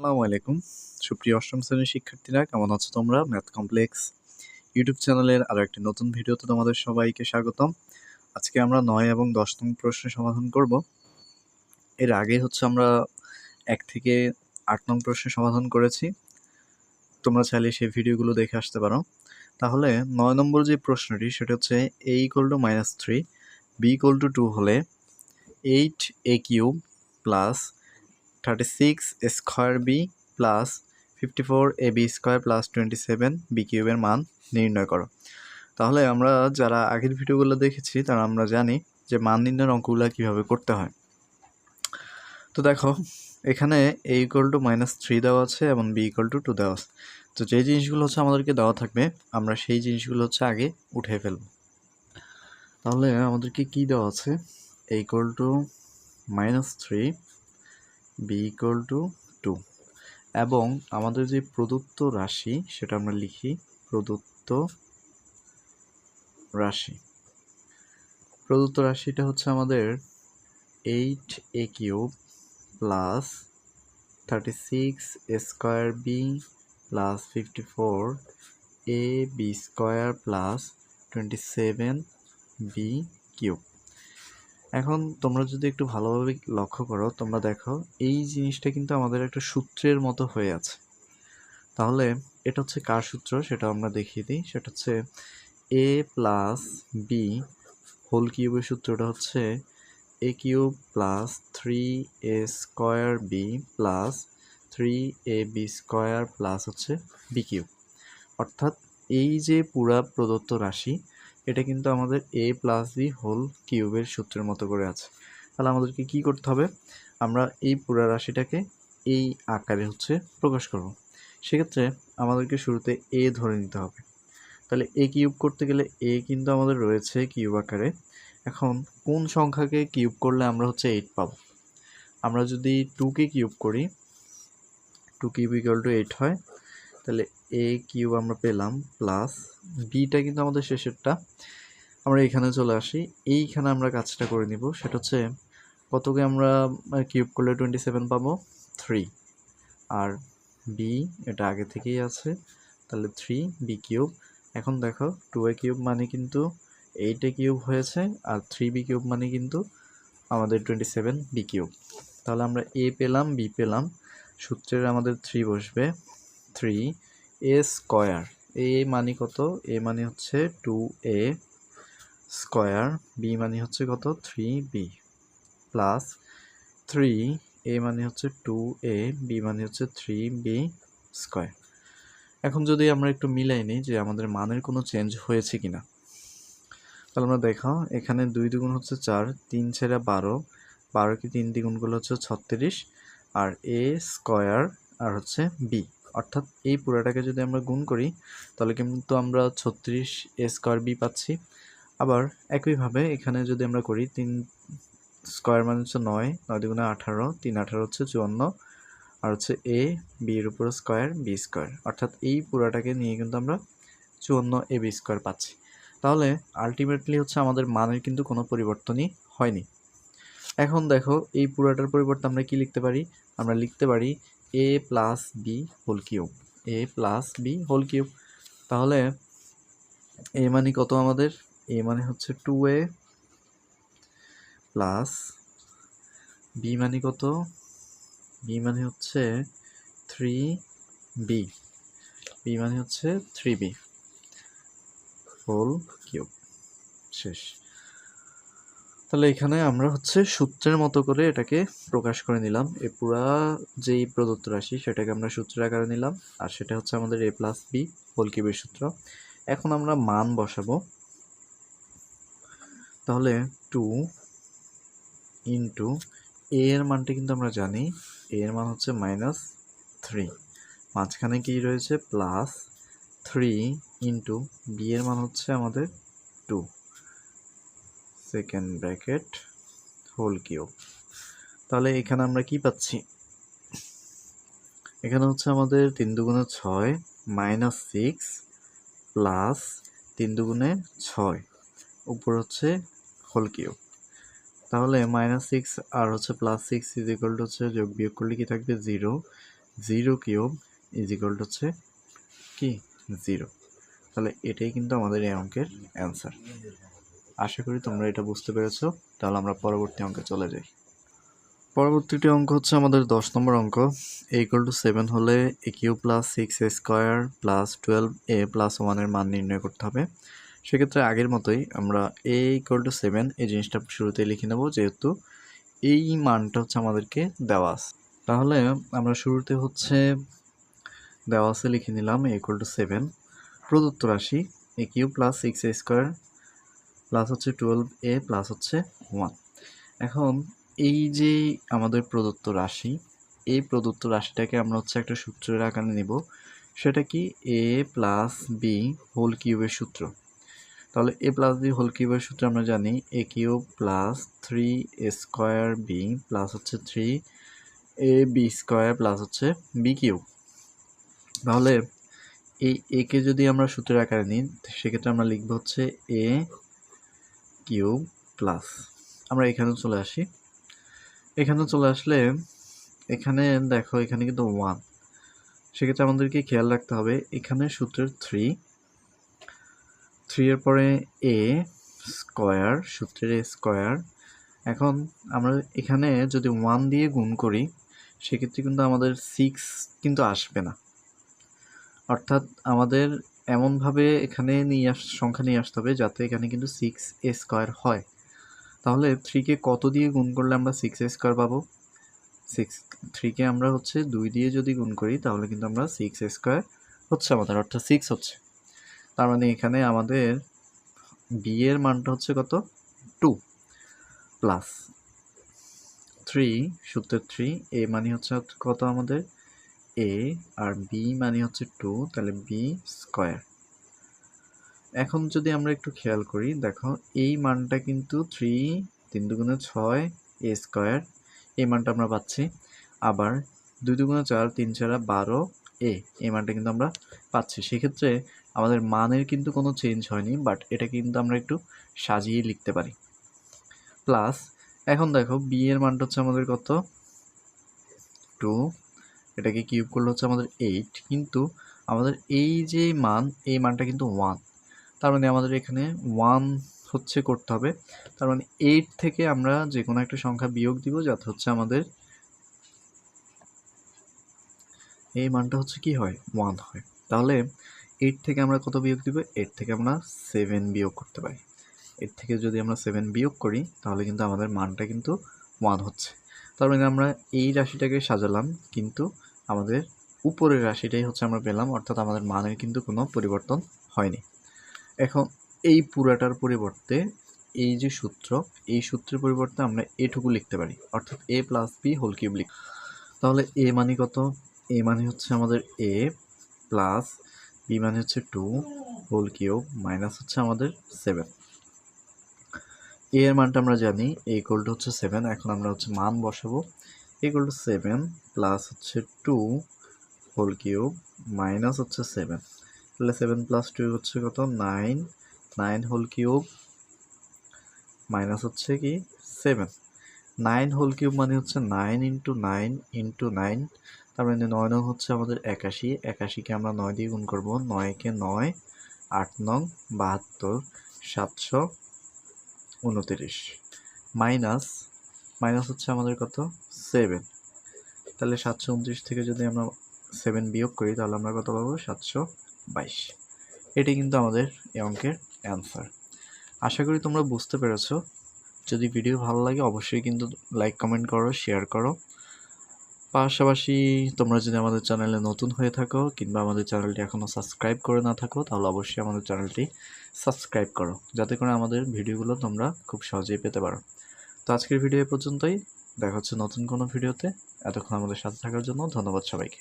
আসসালামু আলাইকুম সুপ্রিয় অষ্টম শ্রেণীর শিক্ষার্থীরা, কেমন আছো তোমরা? ম্যাথ কমপ্লেক্স ইউটিউব চ্যানেলের আরো একটি নতুন ভিডিওতে তোমাদের সবাইকে স্বাগতম। আজকে আমরা 9 এবং 10 নং প্রশ্নের সমাধান করব। এর আগে আমরা 1 থেকে 8 নং প্রশ্নের সমাধান করেছি। তোমরা চাইলে সেই ভিডিওগুলো দেখে আসতে পারো। তাহলে 9 নম্বর যে প্রশ্নটি সেটা হচ্ছে a = -3 b = 2 হলে 8a³ plus 36 square b plus 54ab² plus 27b³ এর মান নির্ণয় করো। তাহলে আমরা যারা আগের ভিডিওগুলো দেখেছি তারা আমরা জানি যে মান নির্ণয়ের অঙ্কগুলো কীভাবে করতে হয়। তো দেখো, এখানে a = -3 দেওয়া আছে এবং b = 2 দেওয়া আছে। তো যে জিনিসগুলো আমাদেরকে দেওয়া থাকবে আমরা সেই জিনিসগুলো আগে উঠে ফেলব। তাহলে আমাদেরকে কি দেওয়া আছে? a = -3 b = 2 এবং আমাদের যে প্রদত্ত রাশি সেটা আমরা লিখি প্রদত্ত রাশিটা হচ্ছে আমাদের 8a³ plus 36 square b plus 54ab² plus 27b³। এখন তোমরা যদি একটু ভালোভাবে লক্ষ্য করো, তোমরা দেখো এই জিনিসটা কিন্তু আমাদের একটা সূত্রের মতো হয়ে আছে। তাহলে এটা হচ্ছে কার সূত্র সেটা আমরা দেখিয়ে দিই। সেটা হচ্ছে a প্লাস বি হোল কিউবের সূত্রটা হচ্ছে a³ plus 3a² plus 3ab² plus হচ্ছে b³। অর্থাৎ এই যে পুরা প্রদত্ত রাশি এটা কিন্তু আমাদের a প্লাস বি হোল কিউবের সূত্রের মতো করে আছে। তাহলে আমাদেরকে কি করতে হবে? আমরা এই পুরা রাশিটাকে এই আকারে প্রকাশ করব। সেক্ষেত্রে আমাদেরকে শুরুতে a ধরে নিতে হবে। তাহলে a³ করতে গেলে a কিন্তু আমাদের রয়েছে কিউব আকারে। এখন কোন সংখ্যাকে কিউব করলে আমরা 8 পাবো? আমরা যদি 2কে কিউব করি, 2³ = 8 হয়। তাহলে a³ আমরা পেলাম প্লাস bটা কিন্তু আমাদের শেষেরটা। আমরা এখানে চলে আসি, এইখানে আমরা কাজটা করে নিব। সেটা হচ্ছে কতকে আমরা কিউব করলে 27 পাবো? 3। আর b এটা আগে থেকেই আছে, তাহলে 3b³ এখন দেখো 2a³ মানে কিন্তু 8a³ হয়েছে আর 3b³ মানে কিন্তু আমাদের 27b³। তাহলে আমরা a পেলাম, b পেলাম, সূত্রের আমাদের 3 বসবে। 3a², a মানে কত? a মানে হচ্ছে 2a², b মানে হচ্ছে কত? 3b প্লাস 3a মানে হচ্ছে 2a, b মানে হচ্ছে 3b²। এখন যদি আমরা একটু মিলাই নিই যে আমাদের মানের কোনো চেঞ্জ হয়েছে কিনা, তাহলে আমরা দেখো এখানে 2 দ্বিগুণ 4, 3 ছেড়া 12, 12কে 3 দ্বিগুণ করলে 36, আর a² আর b। অর্থাৎ এই পুরাটাকে যদি আমরা গুণ করি তাহলে কিন্তু আমরা 36a² b পাচ্ছি। আবার একইভাবে এখানে যদি আমরা করি 3 স্কয়ার মানে 9, 9 দ্বিগুণে 18, 3 18 54, আর a b এর উপর স্কয়ার b²। অর্থাৎ এই পুরাটাকে নিয়ে কিন্তু আমরা 54ab² পাচ্ছি। তাহলে আলটিমেটলি আমাদের মানের কিন্তু কোনো পরিবর্তনই হয়নি। এখন দেখো এই পুরাটার পরিবর্তে আমরা কি লিখতে পারি? আমরা লিখতে পারি a plus b whole cube, a plus b whole cube. তাহলে a মানে কত আমাদের? a মানে হচ্ছে 2a প্লাস b মানে কত? b মানে হচ্ছে 3b, b মানে হচ্ছে 3b হোল কিউব। শেষ। তাহলে এখানে আমরা সূত্রের মতো করে এটাকে প্রকাশ করে নিলাম। এই পুরা যেই প্রদত্ত রাশি সেটাকে আমরা সূত্রের আকারে নিলাম, আর সেটা হচ্ছে আমাদের a প্লাস বি হোল কিউবের সূত্র। এখন আমরা মান বসাবো। তাহলে 2 ইন্টু a এর মানটা কিন্তু আমরা জানি, a এর মান হচ্ছে -3, মাঝখানে কি রয়েছে? প্লাস 3 ইন্টু b এর মান হচ্ছে আমাদের 2 সেকেন্ড ব্র্যাকেট হোল কিউব। তাহলে এখানে আমরা কি পাচ্ছি? এখানে আমাদের 3 দুগুণে 6 -6 প্লাস 3 দুগুণে 6 উপর হোল কিউব। তাহলে -6 আর +6 যোগ বিয়োগ করলে কি থাকবে? 0। 0 কিউব ইজ ইকুয়াল টু হচ্ছে কি 0। তাহলে এটাই কিন্তু আমাদের এই অঙ্কের অ্যান্সার। আশা করি তোমরা এটা বুঝতে পেরেছো। তাহলে আমরা পরবর্তী অঙ্কে চলে যাই। পরবর্তীটি অঙ্ক হচ্ছে আমাদের 10 নম্বর অঙ্ক। a ইকুয়াল টু 7 হলে a cube plus 6a square plus 12a plus 1 এর মান নির্ণয় করতে হবে। সেক্ষেত্রে আগের মতোই আমরা a ইকুয়াল টু 7 এই জিনিসটা শুরুতে লিখে নেব, যেহেতু এই মানটা হচ্ছে আমাদেরকে দেওয়া আছে। তাহলে আমরা শুরুতে হচ্ছে দেওয়া আছে লিখে নিলাম a ইকুয়াল টু 7, প্রদত্ত রাশি a cube plus 6a square plus হচ্ছে 12a প্লাস হচ্ছে 1। এখন এই যে আমাদের প্রদত্ত রাশি, এই প্রদত্ত রাশিটাকে আমরা হচ্ছে একটা সূত্রের আকারে নিব। সেটা কি a প্লাস বি হোল কিউবের সূত্র। তাহলে a প্লাস বি হোল কিউবের সূত্র আমরা জানি a cube plus 3a square b plus হচ্ছে 3ab স্কোয়ার প্লাস হচ্ছে বি কিউব। তাহলে এই a কে যদি আমরা সূত্রের আকারে নিই সেক্ষেত্রে আমরা লিখব হচ্ছে a কিউব প্লাস, আমরা এখানে চলে আসি। এখানে চলে আসলে এখানে দেখো এখানে কিন্তু 1, সেক্ষেত্রে আমাদেরকে খেয়াল রাখতে হবে এখানে সূত্রের 3 এর পরে a স্কোয়ার, সূত্রের a স্কোয়ার। এখন আমরা এখানে যদি 1 দিয়ে গুণ করি সেক্ষেত্রে কিন্তু আমাদের 6 কিন্তু আসবে না, অর্থাৎ আমাদের এমনভাবে এখানে সংখ্যা নিয়ে আসতে হবে যাতে এখানে কিন্তু 6a স্কোয়ার হয়। তাহলে 3কে কত দিয়ে গুণ করলে আমরা 6a স্কোয়ার পাবো? 3কে আমরা হচ্ছে 2 দিয়ে যদি গুণ করি তাহলে কিন্তু আমরা 6a স্কোয়ার হচ্ছে আমাদের, অর্থাৎ 6 হচ্ছে। তার মানে এখানে আমাদের বি এর মানটা হচ্ছে কত? 2 প্লাস 3, সূত্রের 3, এ মানে হচ্ছে কত আমাদের a আর বি মানে হচ্ছে 2, তাহলে বি স্কোয়ার। এখন যদি আমরা একটু খেয়াল করি দেখো এই মানটা কিন্তু 3 দুগুণে 6 a স্কোয়ার, এই মানটা আমরা পাচ্ছি। আবার 2 দুগুণে 4, 3 4 12 a, এই মানটা কিন্তু আমরা পাচ্ছি। সেক্ষেত্রে আমাদের মানের কিন্তু কোনো চেঞ্জ হয়নি, বাট এটা কিন্তু আমরা একটু সাজিয়ে লিখতে পারি। প্লাস এখন দেখো বি এর মানটা হচ্ছে আমাদের কত? 2, এটাকে কিউব করলে হচ্ছে আমাদের 8, কিন্তু আমাদের এই যে মান, এই মানটা কিন্তু 1। তার মানে আমাদের এখানে 1 হচ্ছে করতে হবে। তার মানে 8 থেকে আমরা যে কোনো একটা সংখ্যা বিয়োগ দিব যাতে হচ্ছে আমাদের এই মানটা হচ্ছে কি হয়? 1 হয়। তাহলে 8 থেকে আমরা কত বিয়োগ দিব? 8 থেকে আমরা 7 বিয়োগ করতে পারি। 8 থেকে যদি আমরা 7 বিয়োগ করি তাহলে কিন্তু আমাদের মানটা কিন্তু 1 হচ্ছে। তার মানে আমরা এই রাশিটাকে সাজালাম, কিন্তু আমাদের উপরের রাশিটাই হচ্ছে আমরা পেলাম, অর্থাৎ আমাদের মানের কিন্তু কোনো পরিবর্তন হয়নি। এখন এই পুরাটার পরিবর্তে এই যে সূত্র, এই সূত্রের পরিবর্তে আমরা এটুকু লিখতে পারি, অর্থাৎ a plus b whole cube লিখ। তাহলে a মানে কত? a মানে হচ্ছে আমাদের a প্লাস b মানে হচ্ছে 2 হোল কিউব মাইনাস হচ্ছে আমাদের 7। a এর মানটা আমরা জানি a ইকুয়াল টু হচ্ছে 7। এখন আমরা হচ্ছে মান বসাবো। a ইকুয়াল টু 7 প্লাস হচ্ছে 2 হোল কিউব মাইনাস হচ্ছে 7। তাহলে 7 প্লাস 2 হচ্ছে কত? 9, 9 হোল কিউব মাইনাস হচ্ছে কি 7। 9 হোল কিউব মানে হচ্ছে 9 ইন্টু 9 ইন্টু 9, তার মানে 9 নং হচ্ছে আমাদের 81। 81কে আমরা 9 দিয়ে গুণ করবো। 9কে 9, 8 নং 72, 729 মাইনাস মাইনাস হচ্ছে আমাদের কত? 7। তাহলে 729 থেকে যদি আমরা 7 বিয়োগ করি তাহলে আমরা কত পাবো? 722। এটি কিন্তু আমাদের এই অঙ্কের অ্যান্সার। আশা করি তোমরা বুঝতে পেরেছো। যদি ভিডিও ভালো লাগে অবশ্যই কিন্তু লাইক, কমেন্ট করো, শেয়ার করো। পাশাপাশি তোমরা যদি আমাদের চ্যানেলে নতুন হয়ে থাকো কিংবা আমাদের চ্যানেলটি এখনও সাবস্ক্রাইব করে না থাকো তাহলে অবশ্যই আমাদের চ্যানেলটি সাবস্ক্রাইব করো, যাতে করে আমাদের ভিডিওগুলো তোমরা খুব সহজেই পেতে পারো। তো আজকের ভিডিও এ পর্যন্তই, দেখা হচ্ছে নতুন কোনো ভিডিওতে। এতক্ষণ আমাদের সাথে থাকার জন্য ধন্যবাদ সবাইকে।